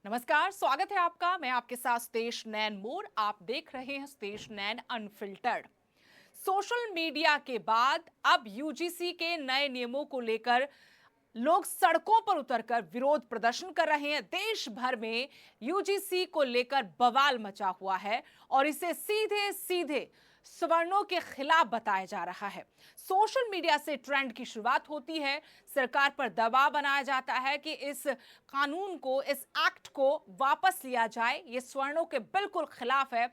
नमस्कार, स्वागत है आपका। मैं आपके साथ स्तेश नैन मोर। आप देख रहे हैं स्तेश नैन अनफिल्टर्ड। सोशल मीडिया के बाद अब यूजीसी के नए नियमों को लेकर लोग सड़कों पर उतरकर विरोध प्रदर्शन कर रहे हैं। देश भर में यूजीसी को लेकर बवाल मचा हुआ है और इसे सीधे सीधे सवर्णों के खिलाफ बताया जा रहा है। सोशल मीडिया से ट्रेंड की शुरुआत होती है, सरकार पर दबाव बनाया जाता है कि इस कानून को, इस एक्ट को वापस लिया जाए। ये सवर्णों के बिल्कुल खिलाफ है।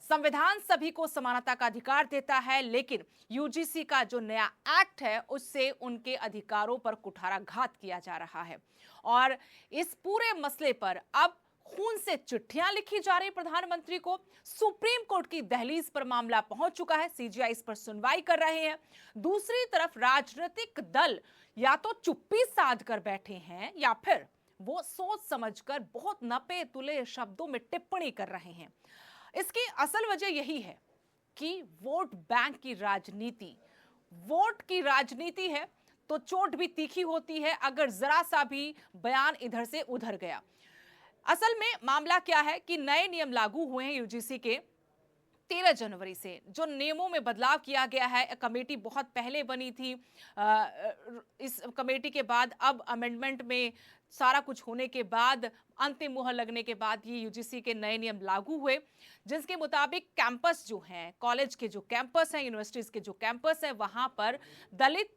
संविधान सभी को समानता का अधिकार देता है, लेकिन यूजीसी का जो नया एक्ट है उससे उनके अधिकारों पर कुठाराघात किया जा रहा है। और इस पूरे मसले पर अब खून से चिट्ठियां लिखी जा रही प्रधानमंत्री को। सुप्रीम कोर्ट की दहलीज पर मामला पहुंच चुका है, सीजीआई इस पर सुनवाई कर रहे हैं। दूसरी तरफ राजनीतिक दल या तो चुप्पी साध कर बैठे हैं या फिर वो सोच समझकर बहुत नपे तुले शब्दों में टिप्पणी कर रहे हैं। इसकी असल वजह यही है कि वोट बैंक की राजनीति, वोट की राजनीति है तो चोट भी तीखी होती है अगर जरा सा भी बयान इधर से उधर गया। असल में मामला क्या है कि नए नियम लागू हुए हैं यूजीसी के 13 जनवरी से। जो नियमों में बदलाव किया गया है, कमेटी बहुत पहले बनी थी। इस कमेटी के बाद अब अमेंडमेंट में सारा कुछ होने के बाद, अंतिम मुहर लगने के बाद ये यूजीसी के नए नियम लागू हुए, जिसके मुताबिक कैंपस जो हैं, कॉलेज के जो कैंपस हैं, यूनिवर्सिटीज के जो कैंपस हैं, वहां पर दलित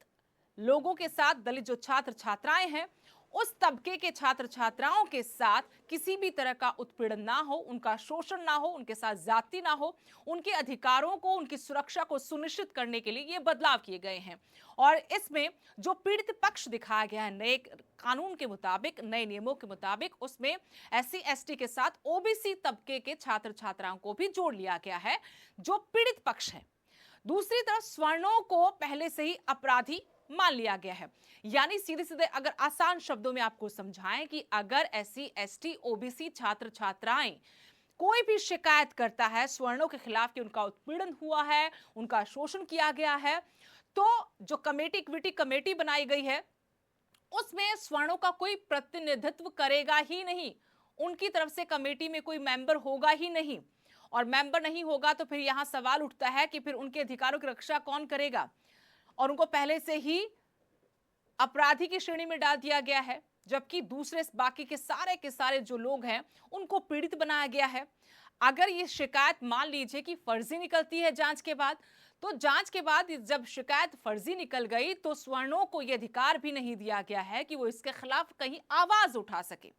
लोगों के साथ, दलित जो छात्र छात्राएं हैं, उस तबके के छात्र छात्राओं के साथ किसी भी तरह का उत्पीड़न ना हो, उनका शोषण ना हो, उनके साथ जाति ना हो। उनके अधिकारों को, उनकी सुरक्षा को सुनिश्चित करने के लिए ये बदलाव किए गए हैं। और इसमें जो पीड़ित पक्ष दिखाया गया है नए कानून के मुताबिक, नए नियमों के मुताबिक, उसमें एससी एसटी के साथ ओबीसी तबके के छात्र छात्राओं को भी जोड़ लिया गया है, जो पीड़ित पक्ष है। दूसरी तरफ सवर्णों को पहले से ही अपराधी मान लिया गया है। यानी सीधे सीधे अगर आसान शब्दों में आपको समझाएं कि अगर एससी एसटी ओबीसी छात्र छात्राएं कोई भी शिकायत करता है सवर्णों के खिलाफ कि उनका उत्पीड़न हुआ है, उनका शोषण किया गया है, तो जो कमेटी, इक्विटी कमेटी बनाई गई है, उसमें सवर्णों का कोई प्रतिनिधित्व करेगा ही नहीं। उनकी तरफ से कमेटी में कोई मेंबर होगा ही नहीं। और मेंबर नहीं होगा तो फिर यहां सवाल उठता है कि फिर उनके अधिकारों की रक्षा कौन करेगा। और उनको पहले से ही अपराधी की श्रेणी में डाल दिया गया है, जबकि दूसरे बाकी के सारे जो लोग हैं उनको पीड़ित बनाया गया है। अगर ये शिकायत मान लीजिए कि फर्जी निकलती है जांच के बाद, तो जांच के बाद जब शिकायत फर्जी निकल गई तो सवर्णों को यह अधिकार भी नहीं दिया गया है कि वो इसके खिलाफ कहीं आवाज उठा सके।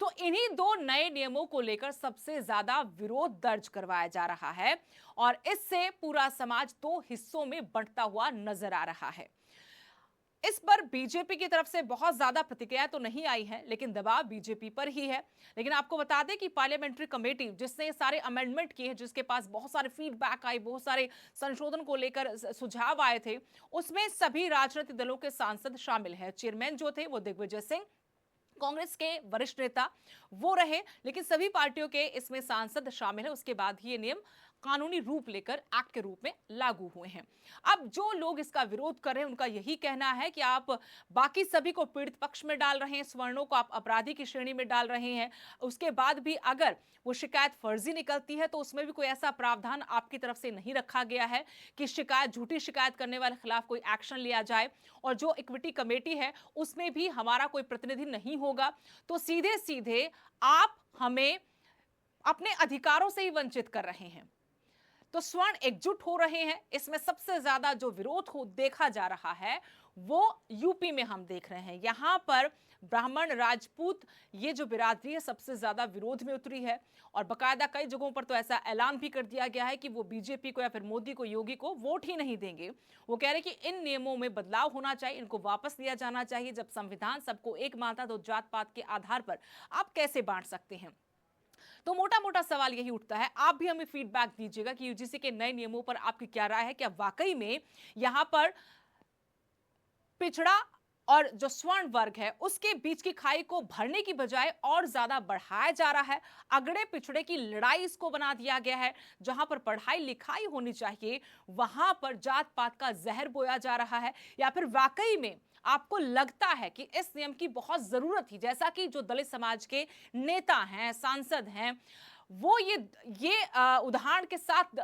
तो इन्हीं दो नए नियमों को लेकर सबसे ज्यादा विरोध दर्ज करवाया जा रहा है और इससे पूरा समाज दो हिस्सों में बंटता हुआ नजर आ रहा है। इस पर बीजेपी की तरफ से बहुत ज्यादा प्रतिक्रिया तो नहीं आई है, लेकिन दबाव बीजेपी पर ही है। लेकिन आपको बता दें कि पार्लियामेंट्री कमेटी जिसने सारे अमेंडमेंट किए हैं, जिसके पास बहुत सारे फीडबैक आए, बहुत सारे संशोधन को लेकर सुझाव आए थे, उसमें सभी राजनीतिक दलों के सांसद शामिल हैं। चेयरमैन जो थे वो दिग्विजय सिंह, कांग्रेस के वरिष्ठ नेता वो रहे, लेकिन सभी पार्टियों के इसमें सांसद शामिल है। उसके बाद ही ये नियम कानूनी रूप लेकर एक्ट के रूप में लागू हुए हैं। अब जो लोग इसका विरोध कर रहे हैं उनका यही कहना है कि आप बाकी सभी को पीड़ित पक्ष में डाल रहे हैं, सवर्णों को आप अपराधी की श्रेणी में डाल रहे हैं। उसके बाद भी अगर वो शिकायत फर्जी निकलती है तो उसमें भी कोई ऐसा प्रावधान आपकी तरफ से नहीं रखा गया है कि शिकायत, झूठी शिकायत करने वाले खिलाफ कोई एक्शन लिया जाए। और जो इक्विटी कमेटी है उसमें भी हमारा कोई प्रतिनिधि नहीं होगा। तो सीधे सीधे आप हमें अपने अधिकारों से ही वंचित कर रहे हैं। तो स्वर्ण एकजुट हो रहे हैं। इसमें सबसे ज्यादा जो विरोध हो देखा जा रहा है वो यूपी में हम देख रहे हैं। यहां पर ब्राह्मण, राजपूत, ये जो बिरादरी है सबसे ज्यादा विरोध में उतरी है। और बकायदा कई जगहों पर तो ऐसा ऐलान भी कर दिया गया है कि वो बीजेपी को या फिर मोदी को, योगी को वोट ही नहीं देंगे। वो कह रहे कि इन नियमों में बदलाव होना चाहिए, इनको वापस लिया जाना चाहिए। जब संविधान सबको एक मानता तो जात पात के आधार पर आप कैसे बांट सकते हैं। तो मोटा मोटा सवाल यही उठता है। आप भी हमें फीडबैक दीजिएगा कि यूजीसी के नए नियमों पर आपकी क्या राय है। क्या वाकई में यहां पर पिछड़ा और जो स्वर्ण वर्ग है उसके बीच की खाई को भरने की बजाय और ज्यादा बढ़ाया जा रहा है। अगड़े पिछड़े की लड़ाई इसको बना दिया गया है। जहां पर पढ़ाई लिखाई होनी चाहिए वहां पर जात पात का जहर बोया जा रहा है। या फिर वाकई में आपको लगता है कि इस नियम की बहुत जरूरत थी, जैसा कि जो दलित समाज के नेता हैं, सांसद हैं, वो ये उदाहरण के साथ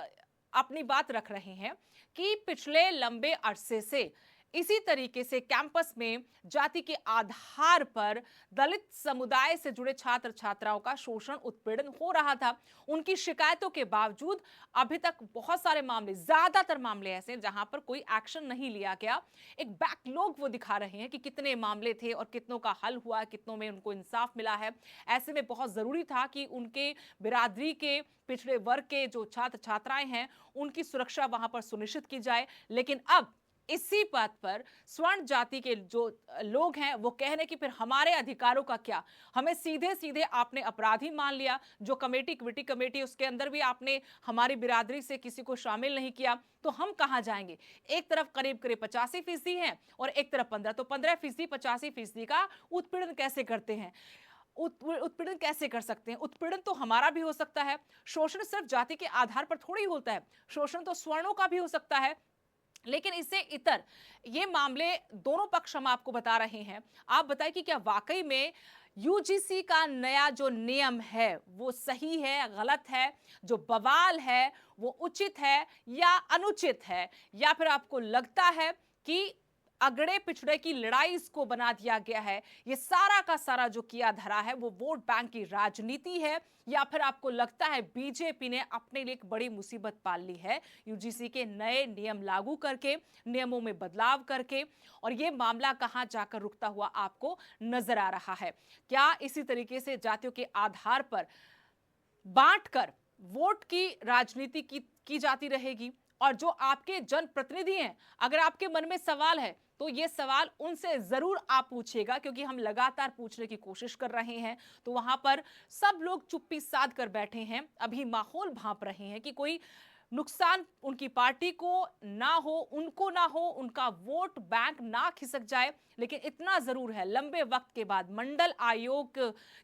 अपनी बात रख रहे हैं कि पिछले लंबे अरसे से इसी तरीके से कैंपस में जाति के आधार पर दलित समुदाय से जुड़े छात्र छात्राओं का शोषण उत्पीड़न हो रहा था। उनकी शिकायतों के बावजूद अभी तक बहुत सारे मामले, ज्यादातर मामले ऐसे जहां पर कोई एक्शन नहीं लिया गया। एक बैकलॉग वो दिखा रहे हैं कि कितने मामले थे और कितनों का हल हुआ, कितनों में उनको इंसाफ मिला है। ऐसे में बहुत जरूरी था कि उनके बिरादरी के पिछड़े वर्ग के जो छात्र छात्राएं हैं उनकी सुरक्षा वहां पर सुनिश्चित की जाए। लेकिन अब इसी बात पर स्वर्ण जाति के जो लोग हैं वो कह रहे हैं कि फिर हमारे अधिकारों का क्या, हमें सीधे सीधे आपने अपराधी मान लिया। जो कमेटी, क्विटी कमेटी, उसके अंदर भी आपने हमारी बिरादरी से किसी को शामिल नहीं किया, तो हम कहां जाएंगे। एक तरफ करीब करीब 85% हैं और एक तरफ 15, तो 15% 85% का उत्पीड़न कैसे करते हैं, उत्पीड़न कैसे कर सकते हैं। उत्पीड़न तो हमारा भी हो सकता है, शोषण सिर्फ जाति के आधार पर थोड़ी होता है, शोषण तो स्वर्णों का भी हो सकता है। लेकिन इससे इतर ये मामले दोनों पक्ष हम आपको बता रहे हैं। आप बताइए कि क्या वाकई में यूजीसी का नया जो नियम है वो सही है, गलत है, जो बवाल है वो उचित है या अनुचित है, या फिर आपको लगता है कि अगड़े पिछड़े की लड़ाई इसको बना दिया गया है, ये सारा का सारा जो किया धरा है वो वोट बैंक की राजनीति है, या फिर आपको लगता है बीजेपी ने अपने लिए एक बड़ी मुसीबत पाल ली है यूजीसी के नए नियम लागू करके, नियमों में बदलाव करके, और ये मामला कहां जाकर रुकता हुआ आपको नजर आ रहा है। क्या इसी तरीके से जातियों के आधार पर बांटकर वोट की राजनीति की जाती रहेगी? और जो आपके जनप्रतिनिधि हैं, अगर आपके मन में सवाल है तो ये सवाल उनसे जरूर आप पूछिएगा, क्योंकि हम लगातार पूछने की कोशिश कर रहे हैं। तो वहां पर सब लोग चुप्पी साध कर बैठे हैं, अभी माहौल भांप रहे हैं कि कोई नुकसान उनकी पार्टी को ना हो, उनको ना हो, उनका वोट बैंक ना खिसक जाए। लेकिन इतना जरूर है, लंबे वक्त के बाद, मंडल आयोग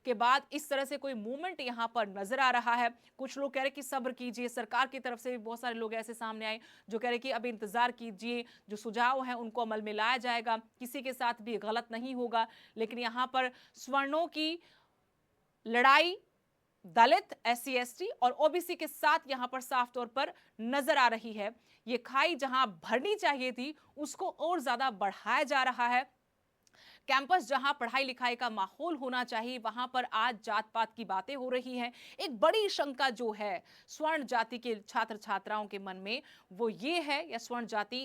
के बाद इस तरह से कोई मूवमेंट यहां पर नजर आ रहा है। कुछ लोग कह रहे कि सब्र कीजिए, सरकार की तरफ से भी बहुत सारे लोग ऐसे सामने आए जो कह रहे कि अभी इंतजार कीजिए, जो सुझाव है उनको अमल में लाया जाएगा, किसी के साथ भी गलत नहीं होगा। लेकिन यहां पर स्वर्णों की लड़ाई दलित, एससी एसटी और ओबीसी के साथ यहां पर साफ तौर पर नजर आ रही है। ये खाई जहां भरनी चाहिए थी उसको और ज्यादा बढ़ाया जा रहा है। कैंपस जहां पढ़ाई लिखाई का माहौल होना चाहिए वहां पर आज जात पात की बातें हो रही हैं। एक बड़ी शंका जो है स्वर्ण जाति के छात्र छात्राओं के मन में वो ये है, या स्वर्ण जाति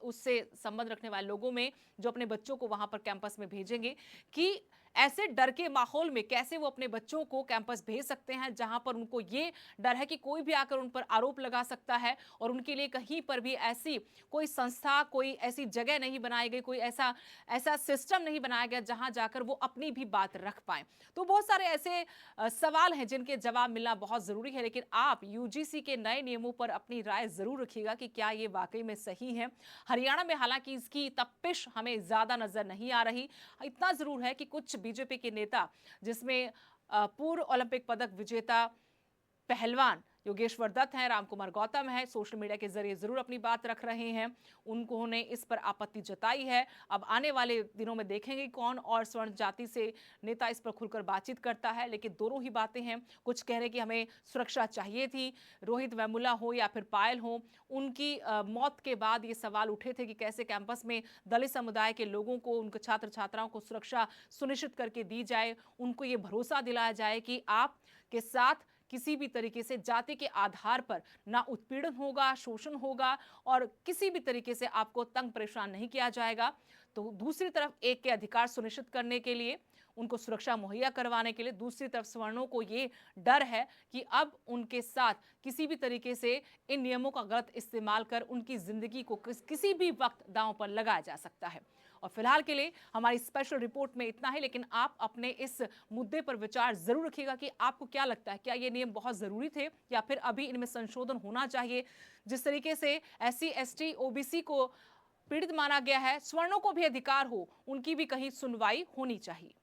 उससे संबंध रखने वाले लोगों में जो अपने बच्चों को वहां पर कैंपस में भेजेंगे, कि ऐसे डर के माहौल में कैसे वो अपने बच्चों को कैंपस भेज सकते हैं जहां पर उनको ये डर है कि कोई भी आकर उन पर आरोप लगा सकता है, और उनके लिए कहीं पर भी ऐसी कोई संस्था, कोई ऐसी जगह नहीं बनाई गई, कोई ऐसा ऐसा सिस्टम नहीं बनाया गया जहां जाकर वो अपनी भी बात रख पाए। तो बहुत सारे ऐसे सवाल हैं जिनके जवाब मिलना बहुत जरूरी है। लेकिन आप यूजीसी के नए नियमों पर अपनी राय जरूर रखिएगा कि क्या ये वाकई में सही है। हरियाणा में हालांकि इसकी तपिश हमें ज्यादा नजर नहीं आ रही। इतना जरूर है कि कुछ बीजेपी के नेता, जिसमें पूर्व ओलंपिक पदक विजेता पहलवान योगेश्वर दत्त हैं, रामकुमार गौतम है, सोशल मीडिया के जरिए जरूर अपनी बात रख रहे हैं। उन्होंने इस पर आपत्ति जताई है। अब आने वाले दिनों में देखेंगे कौन और स्वर्ण जाति से नेता इस पर खुलकर बातचीत करता है। लेकिन दोनों ही बातें हैं। कुछ कह रहे कि हमें सुरक्षा चाहिए थी, रोहित वेमुला हो या फिर पायल हो, उनकी मौत के बाद ये सवाल उठे थे कि कैसे कैंपस में दलित समुदाय के लोगों को, उनके छात्र छात्राओं को सुरक्षा सुनिश्चित करके दी जाए, उनको ये भरोसा दिलाया जाए कि आपके साथ किसी भी तरीके से जाति के आधार पर ना उत्पीड़न होगा, शोषण होगा, और किसी भी तरीके से आपको तंग परेशान नहीं किया जाएगा। तो दूसरी तरफ एक के अधिकार सुनिश्चित करने के लिए, उनको सुरक्षा मुहैया करवाने के लिए, दूसरी तरफ सवर्णों को ये डर है कि अब उनके साथ किसी भी तरीके से इन नियमों का गलत इस्तेमाल कर उनकी जिंदगी को किसी भी वक्त दांव पर लगाया जा सकता है। और फिलहाल के लिए हमारी स्पेशल रिपोर्ट में इतना ही। लेकिन आप अपने इस मुद्दे पर विचार जरूर रखिएगा कि आपको क्या लगता है, क्या ये नियम बहुत जरूरी थे या फिर अभी इनमें संशोधन होना चाहिए। जिस तरीके से एससी एसटी ओबीसी को पीड़ित माना गया है, सवर्णों को भी अधिकार हो, उनकी भी कहीं सुनवाई होनी चाहिए।